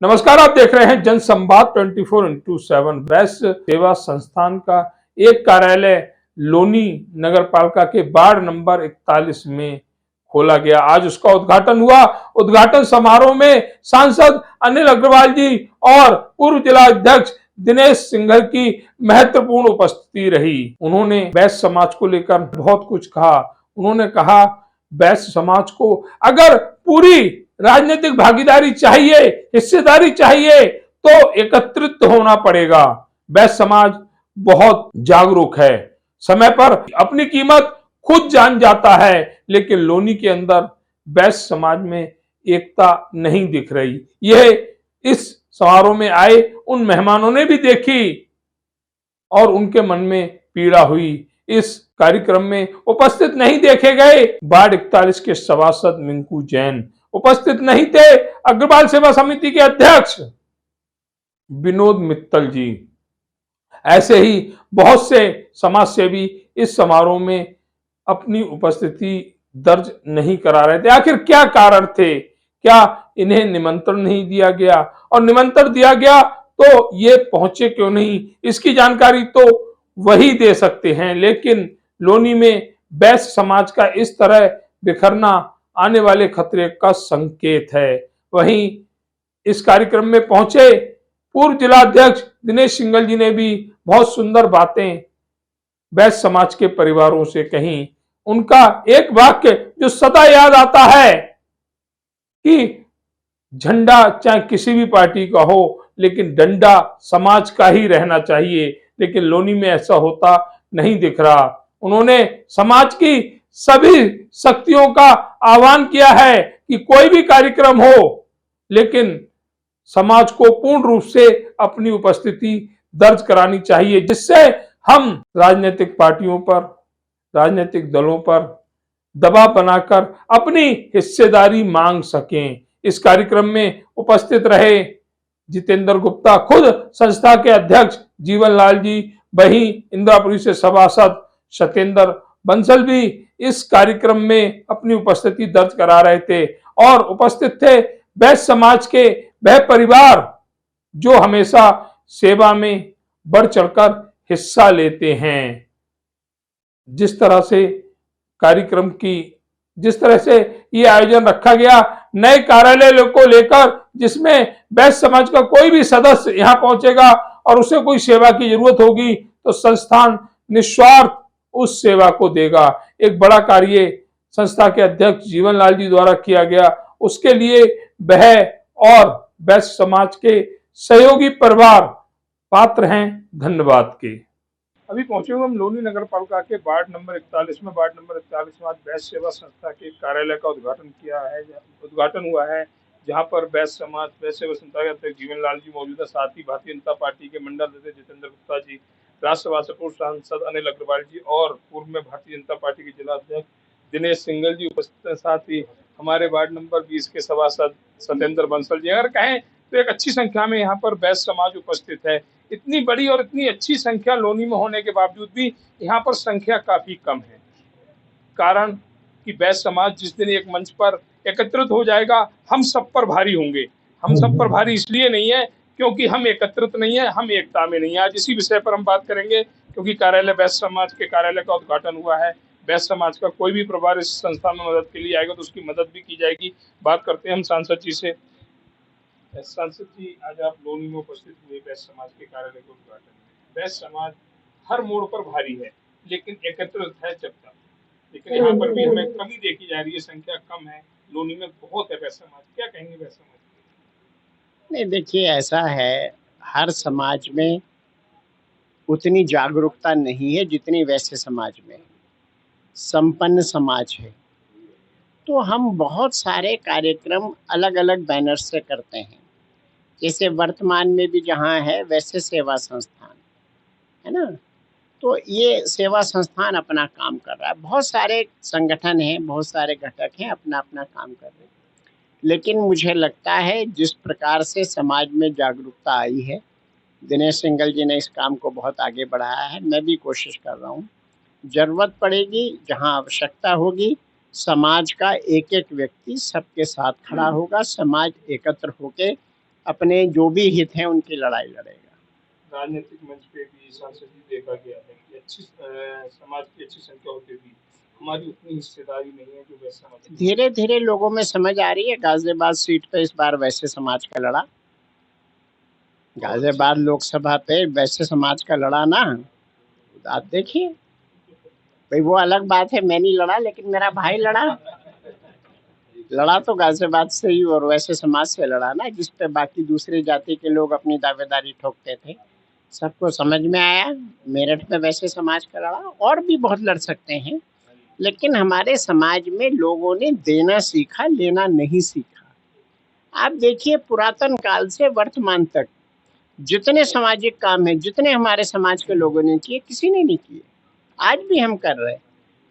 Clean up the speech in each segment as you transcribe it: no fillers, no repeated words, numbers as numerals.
नमस्कार, आप देख रहे हैं जनसंवाद 24x7। वैश्य सेवा संस्थान का एक कार्यालय लोनी नगर पालिका के वार्ड नंबर 41 में खोला गया। आज उसका उद्घाटन हुआ। उद्घाटन समारोह में सांसद अनिल अग्रवाल जी और पूर्व जिला अध्यक्ष दिनेश सिंघल की महत्वपूर्ण उपस्थिति रही। उन्होंने वैश्य समाज को लेकर बहुत कुछ कहा। उन्होंने कहा, वैश्य समाज को अगर पूरी राजनीतिक भागीदारी चाहिए, हिस्सेदारी चाहिए, तो एकत्रित होना पड़ेगा। वैश्य समाज बहुत जागरूक है, समय पर अपनी कीमत खुद जान जाता है, लेकिन लोनी के अंदर वैश्य समाज में एकता नहीं दिख रही। यह इस समारोह में आए उन मेहमानों ने भी देखी और उनके मन में पीड़ा हुई। इस कार्यक्रम में उपस्थित नहीं देखे गए वार्ड 41 के सभासद मिंकू जैन, उपस्थित नहीं थे अग्रवाल सेवा समिति के अध्यक्ष विनोद मित्तल जी। ऐसे ही बहुत से समाज सेवी इस समारोह में अपनी उपस्थिति दर्ज नहीं करा रहे थे। आखिर क्या कारण थे? क्या इन्हें निमंत्रण नहीं दिया गया? और निमंत्रण दिया गया तो ये पहुंचे क्यों नहीं? इसकी जानकारी तो वही दे सकते हैं। लेकिन लोनी में वैश्य समाज का इस तरह बिखरना आने वाले खतरे का संकेत है। वहीं इस कार्यक्रम में पहुंचे पूर्व जिला अध्यक्ष दिनेश सिंघल जी ने भी बहुत सुंदर बातें वैश्य समाज के परिवारों से कहीं। उनका एक वाक्य जो सदा याद आता है कि झंडा चाहे किसी भी पार्टी का हो, लेकिन डंडा समाज का ही रहना चाहिए। लेकिन लोनी में ऐसा होता नहीं दिख रहा। उन्होंने समाज की सभी शक्तियों का आह्वान किया है कि कोई भी कार्यक्रम हो, लेकिन समाज को पूर्ण रूप से अपनी उपस्थिति दर्ज करानी चाहिए, जिससे हम राजनीतिक पार्टियों पर, राजनीतिक दलों पर दबाव बनाकर अपनी हिस्सेदारी मांग सकें। इस कार्यक्रम में उपस्थित रहे जितेंद्र गुप्ता, खुद संस्था के अध्यक्ष जीवन लाल जी, वहीं इंदिरापुरी से सभासद सत्येंद्र बंसल भी इस कार्यक्रम में अपनी उपस्थिति दर्ज करा रहे थे। और उपस्थित थे वैश्य समाज के वह परिवार जो हमेशा सेवा में बढ़ चढ़कर हिस्सा लेते हैं। जिस तरह से कार्यक्रम की, जिस तरह से ये आयोजन रखा गया नए कार्यालय को लेकर, जिसमें वैश्य समाज का कोई भी सदस्य यहां पहुंचेगा और उसे कोई सेवा की जरूरत होगी तो संस्थान निस्वार्थ उस सेवा को देगा। एक बड़ा कार्य संस्था के अध्यक्ष जीवन लाल जी द्वारा किया गया, उसके लिए वह और वैश्य समाज के सहयोगी परिवार पात्र हैं धन्यवाद के। अभी पहुंचे हुए हम लोनी नगर पालिका के वार्ड नंबर 41 में। वार्ड नंबर 41 में आज वैश्य सेवा संस्था के कार्यालय का उद्घाटन हुआ है, जहां पर वैश्य समाज, वैश्य सेवा संस्था के अध्यक्ष जीवन लाल जी मौजूद है। साथ ही भारतीय जनता पार्टी के मंडल अध्यक्ष जितेंद्र गुप्ता जी, राज्यसभा से पूर्व सांसद अनिल अग्रवाल जी और पूर्व में भारतीय जनता पार्टी के जिला अध्यक्ष दिनेश सिंघल जी उपस्थित हैं। साथ ही हमारे वार्ड नंबर 20 के सभासद सत्येंद्र बंसल जी। अगर कहें तो एक अच्छी संख्या में यहाँ पर वैश्य समाज उपस्थित है। इतनी बड़ी और इतनी अच्छी संख्या लोनी में होने के बावजूद भी यहाँ पर संख्या काफी कम है। कारण कि वैश्य समाज जिस दिन एक मंच पर एकत्रित हो जाएगा, हम सब पर भारी होंगे। हम सब पर भारी इसलिए नहीं है क्योंकि हम एकत्रित नहीं है, हम एकता में नहीं है। आज इसी विषय पर हम बात करेंगे, क्योंकि कार्यालय वैश्य समाज के कार्यालय का उद्घाटन हुआ है। वैश्य समाज का कोई भी परिवार इस संस्था में मदद के लिए आएगा तो उसकी मदद भी की जाएगी। बात करते हैं हम सांसद जी से। सांसद जी, आज आप लोनी में उपस्थित हुए वैश्य समाज के कार्यालय के उद्घाटन में। वैश्य समाज हर मोड़ पर भारी है, लेकिन एकत्रित है जब तक। लेकिन यहाँ पर भी हमें कमी देखी जा रही है, संख्या कम है। लोनी में बहुत है वैश्य समाज, क्या कहेंगे वैश्य समाज? नहीं, देखिए ऐसा है, हर समाज में उतनी जागरूकता नहीं है जितनी वैश्य समाज में। संपन्न समाज है तो हम बहुत सारे कार्यक्रम अलग अलग बैनर से करते हैं। जैसे वर्तमान में भी जहाँ है वैश्य सेवा संस्थान है ना, तो ये सेवा संस्थान अपना काम कर रहा है। बहुत सारे संगठन हैं, बहुत सारे घटक हैं, अपना अपना काम कर रहे हैं। लेकिन मुझे लगता है जिस प्रकार से समाज में जागरूकता आई है, दिनेश सिंघल जी ने इस काम को बहुत आगे बढ़ाया है। मैं भी कोशिश कर रहा हूँ, ज़रूरत पड़ेगी जहाँ आवश्यकता होगी समाज का एक एक व्यक्ति सबके साथ खड़ा होगा, समाज एकत्र होके अपने जो भी हित हैं उनकी लड़ाई लड़ेगा। राजनीतिक मंच पे भी सांसद जी देखा गया है कि समाज की अच्छी संख्या होते भी हमारी उतनी हिस्सेदारी नहीं है जो वैसा समाज। धीरे धीरे लोगों में समझ आ रही है। गाजियाबाद सीट पे इस बार वैश्य समाज का लड़ा, गाजियाबाद लोकसभा पे वैश्य समाज का लड़ा ना, आप देखिए भाई, वो अलग बात है, मैं नहीं लड़ा लेकिन मेरा भाई लड़ा। लड़ा तो गाजियाबाद से ही और वैसे समाज से लड़ा ना, जिस पे बाकी दूसरी जाति के लोग अपनी दावेदारी ठोकते थे। सबको समझ में आया, मेरठ में वैसे समाज का लड़ा, और भी बहुत लड़ सकते हैं, लेकिन हमारे समाज में लोगों ने देना सीखा, लेना नहीं सीखा। आप देखिए पुरातन काल से वर्तमान तक जितने सामाजिक काम हैं, जितने हमारे समाज के लोगों ने किए, किसी ने नहीं किए। आज भी हम कर रहे हैं।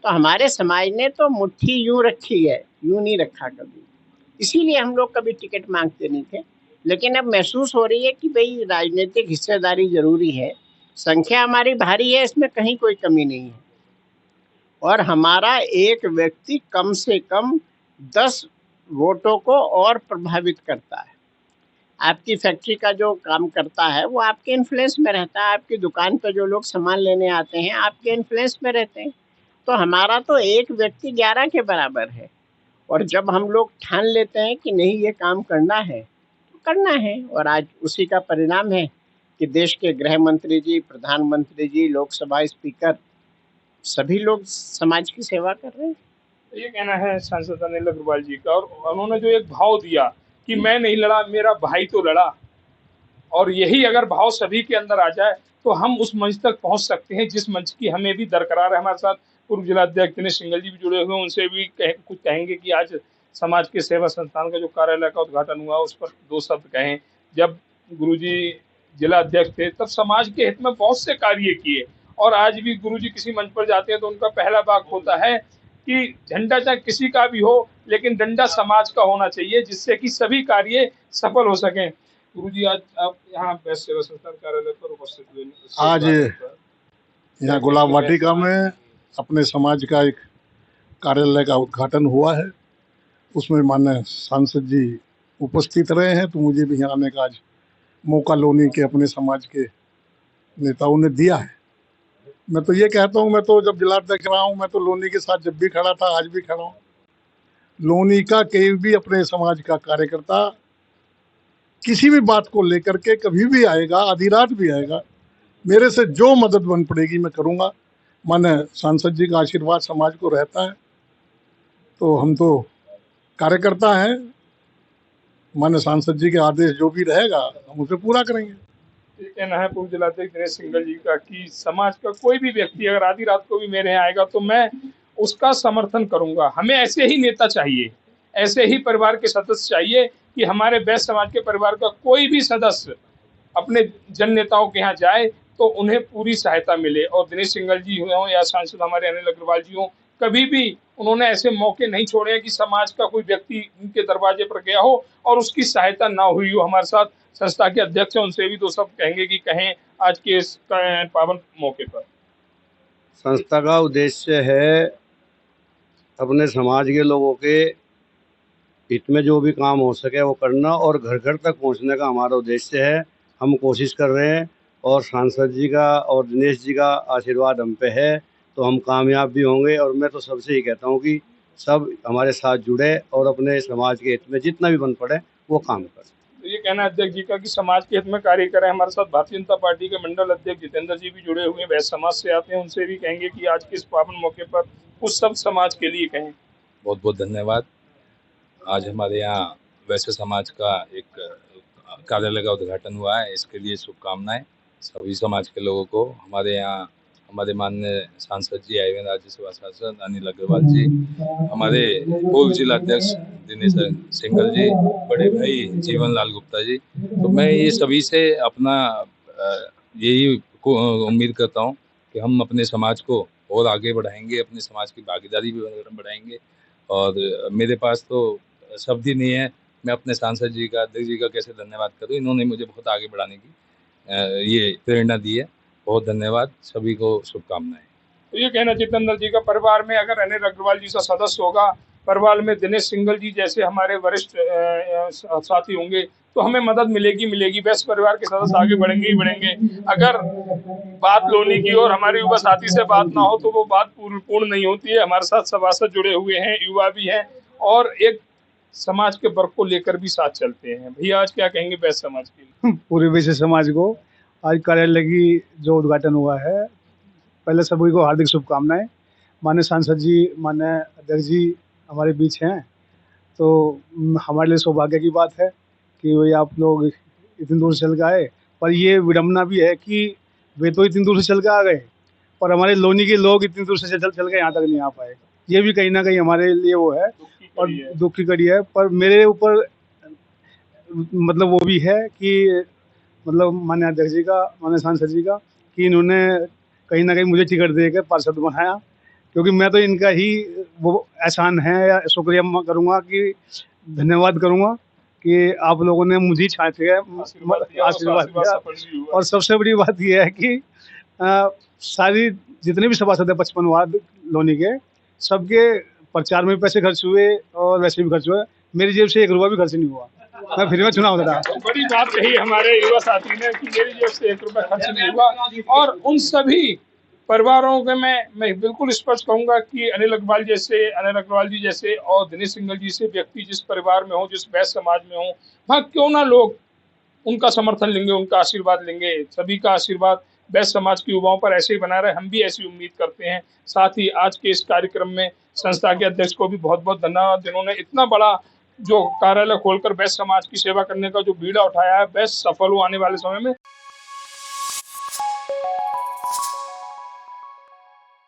तो हमारे समाज ने तो मुट्ठी यूं रखी है, यूं नहीं रखा कभी। इसीलिए हम लोग कभी टिकट मांगते नहीं थे, लेकिन अब महसूस हो रही है कि भाई राजनीतिक हिस्सेदारी जरूरी है। संख्या हमारी भारी है, इसमें कहीं कोई कमी नहीं है, और हमारा एक व्यक्ति कम से कम 10 वोटों को और प्रभावित करता है। आपकी फैक्ट्री का जो काम करता है वो आपके इन्फ्लुएंस में रहता है, आपकी दुकान पर जो लोग सामान लेने आते हैं आपके इन्फ्लुएंस में रहते हैं। तो हमारा तो एक व्यक्ति 11 के बराबर है, और जब हम लोग ठान लेते हैं कि नहीं ये काम करना है तो करना है। और आज उसी का परिणाम है कि देश के गृह मंत्री जी, प्रधानमंत्री जी, लोकसभा स्पीकर, सभी लोग समाज की सेवा कर रहे हैं। ये कहना है सांसद अनिल अग्रवाल जी का, और उन्होंने जो एक भाव दिया कि मैं नहीं लड़ा, मेरा भाई तो लड़ा, और यही अगर भाव सभी के अंदर आ जाए तो हम उस मंच तक पहुंच सकते हैं जिस मंच की हमें भी दरकरार है। हमारे साथ पूर्व जिलाध्यक्ष दिनेश सिंगल जी भी जुड़े हुए हैं, उनसे भी कुछ कहेंगे कि आज समाज के सेवा संस्थान का जो कार्यालय का उद्घाटन हुआ उस पर दो शब्द कहें। जब गुरुजी जिला अध्यक्ष थे तब समाज के हित में बहुत से कार्य किए, और आज भी गुरुजी किसी मंच पर जाते हैं तो उनका पहला वाक्य होता है कि झंडा चाहे किसी का भी हो लेकिन डंडा समाज का होना चाहिए, जिससे कि सभी कार्य सफल हो सकें। गुरुजी आज आप यहाँ वैश्य सेवा संस्थान कार्यालय पर उपस्थित हुए, आज यहाँ गुलाब वाटिका में अपने समाज का एक कार्यालय का उद्घाटन हुआ है, उसमें माननीय सांसद जी उपस्थित रहे हैं, तो मुझे भी यहाँ आने का आज मौका लोनी के अपने समाज के नेताओं ने दिया है। मैं तो ये कहता हूँ, मैं तो जब जिलाध्यक्ष रहा हूँ मैं तो लोनी के साथ जब भी खड़ा था, आज भी खड़ा हूँ। लोनी का कोई भी अपने समाज का कार्यकर्ता किसी भी बात को लेकर के कभी भी आएगा, आधी रात भी आएगा, मेरे से जो मदद बन पड़ेगी मैं करूँगा। माने सांसद जी का आशीर्वाद समाज को रहता है, तो हम तो कार्यकर्ता हैं, माने सांसद जी के आदेश जो भी रहेगा हम उसे पूरा करेंगे। ये कहना है पूर्व जिलाध्यक्ष दिनेश सिंगल जी का कि समाज का कोई भी व्यक्ति अगर आधी रात को भी मेरे यहाँ आएगा तो मैं उसका समर्थन करूंगा। हमें ऐसे ही नेता चाहिए, ऐसे ही परिवार के सदस्य चाहिए कि हमारे वैश्य समाज के परिवार का कोई भी सदस्य अपने जन नेताओं के यहाँ जाए तो उन्हें पूरी सहायता मिले। और दिनेश सिंगल जी हों या सांसद हमारे अनिल अग्रवाल जी हों, कभी भी उन्होंने ऐसे मौके नहीं छोड़े कि समाज का कोई व्यक्ति उनके दरवाजे पर गया हो और उसकी सहायता ना हुई हो। हमारे साथ संस्था के अध्यक्ष हैं, उनसे भी दो शब्द कहेंगे कि कहें आज के इस पावन मौके पर। संस्था का उद्देश्य है अपने समाज के लोगों के हित में जो भी काम हो सके वो करना, और घर घर तक पहुंचने का हमारा उद्देश्य है। हम कोशिश कर रहे हैं, और सांसद जी का और दिनेश जी का आशीर्वाद हम पे है तो हम कामयाब भी होंगे। और मैं तो सबसे ही कहता हूँ कि सब हमारे साथ जुड़े और अपने समाज के हित में जितना भी बन पड़े वो काम करें। तो ये कहना है अध्यक्ष जी का कि समाज के हित में कार्य करें। हमारे साथ भारतीय जनता पार्टी के मंडल अध्यक्ष जितेंद्र जी भी जुड़े हुए हैं, वैश्य समाज से आते हैं, उनसे भी कहेंगे कि आज के इस पावन मौके पर कुछ शब्द समाज के लिए कहें। बहुत बहुत धन्यवाद। आज हमारे यहाँ वैश्य समाज का एक कार्यालय का उद्घाटन हुआ है, इसके लिए शुभकामनाएं सभी समाज के लोगों को। हमारे यहाँ हमारे माननीय सांसद जी आए हुए, राज्यसभा सांसद अनिल अग्रवाल जी, हमारे पूर्व जिलाध्यक्ष दिनेश सिंगल जी, बड़े भाई जीवन लाल गुप्ता जी। तो मैं ये सभी से अपना यही उम्मीद करता हूँ कि हम अपने समाज को और आगे बढ़ाएंगे, अपने समाज की भागीदारी भी बढ़ाएंगे। और मेरे पास तो शब्द ही नहीं है, मैं अपने सांसद जी का, अध्यक्ष जी का कैसे धन्यवाद करूं। इन्होंने मुझे बहुत आगे बढ़ाने की ये प्रेरणा दी है। बहुत धन्यवाद, सभी को शुभकामनाएं। तो ये कहना जितेंद्र जी का, परिवार में अगर अनिल अग्रवाल जी सा सदस्य होगा, परिवार में दिनेश सिंघल जी जैसे हमारे वरिष्ठ साथी होंगे तो हमें मदद मिलेगी। वैश्य परिवार के सदस्य आगे बढ़ेंगे ही बढ़ेंगे। अगर बात लोनी की और हमारे युवा साथी से बात ना हो तो वो बात पूर्ण नहीं होती है। हमारे साथ सभासद जुड़े हुए हैं, युवा भी हैं और एक समाज के वर्ग को लेकर भी साथ चलते हैं। भैया आज क्या कहेंगे वैश्य समाज के लिए? पूरे वैश्य समाज को आज कार्यालय की जो उद्घाटन हुआ है, पहले सभी को हार्दिक शुभकामनाएं। माननीय सांसद जी, माननीय अध्यक्ष जी हमारे बीच हैं, तो हमारे लिए सौभाग्य की बात है कि वही आप लोग इतनी दूर से चल के आए। पर ये विडम्बना भी है कि वे तो इतनी दूर से चल के आ गए, पर हमारे लोनी के लोग इतनी दूर से चल के यहाँ तक नहीं आ पाए। ये भी कहीं ना कहीं हमारे लिए वो है और दुख की कड़ी है। पर मेरे ऊपर मतलब वो भी है कि मतलब माननीय अध्यक्ष जी का, माननीय सांसद जी का, कि इन्होंने कहीं ना कहीं मुझे टिकट दे के पार्षद बनाया, क्योंकि मैं तो इनका ही वो एहसान है या शुक्रिया करूँगा कि धन्यवाद करूँगा कि आप लोगों ने मुझे छाँट के आशीर्वाद दिया। और सबसे बड़ी बात यह है कि सारी जितने भी सभासद है 55 वार्ड लोनी के, सबके प्रचार में पैसे खर्च हुए और वैसे भी खर्च हुए। मेरी जेब से 1 रुपया भी खर्च नहीं हुआ, मैं फ्री में चुनाव लड़ा। बड़ी बात कही हमारे युवा साथी ने कि मेरी जेब से 1 रुपया खर्च नहीं हुआ। और उन सभी परिवारों के मैं बिल्कुल स्पष्ट कहूंगा कि अनिल अग्रवाल जी जैसे और दिनेश सिंघल जी से व्यक्ति जिस परिवार में हो, जिस वैश्य समाज में हो, वहाँ क्यों ना लोग उनका समर्थन लेंगे, उनका आशीर्वाद लेंगे। सभी का आशीर्वाद वैश्य समाज के युवाओं पर ऐसे ही बना रहे, हम भी ऐसी उम्मीद करते हैं। साथ ही आज के इस कार्यक्रम में संस्था के अध्यक्ष को भी बहुत बहुत धन्यवाद, जिन्होंने इतना बड़ा जो कार्यालय खोलकर वैश्य समाज की सेवा करने का जो बीड़ा उठाया है, वैश्य सफल हो आने वाले समय में